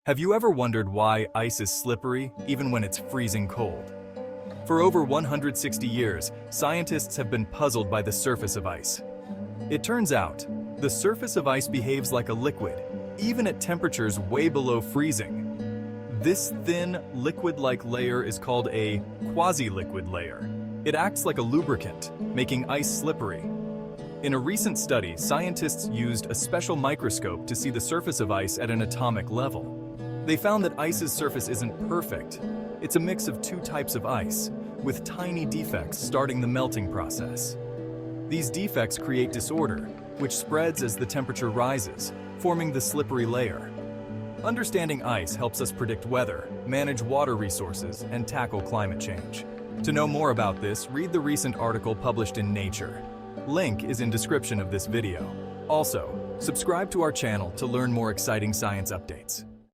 Have you ever wondered why ice is slippery even when it's freezing cold? For over 160 years, scientists have been puzzled by the surface of ice. It turns out, the surface of ice behaves like a liquid, even at temperatures way below freezing. This thin, liquid-like layer is called a quasi-liquid layer. It acts like a lubricant, making ice slippery. In a recent study, scientists used a special microscope to see the surface of ice at an atomic level. They found that ice's surface isn't perfect. It's a mix of two types of ice, with tiny defects starting the melting process. These defects create disorder, which spreads as the temperature rises, forming the slippery layer. Understanding ice helps us predict weather, manage water resources, and tackle climate change. To know more about this, read the recent article published in Nature. Link is in description of this video. Also, subscribe to our channel to learn more exciting science updates.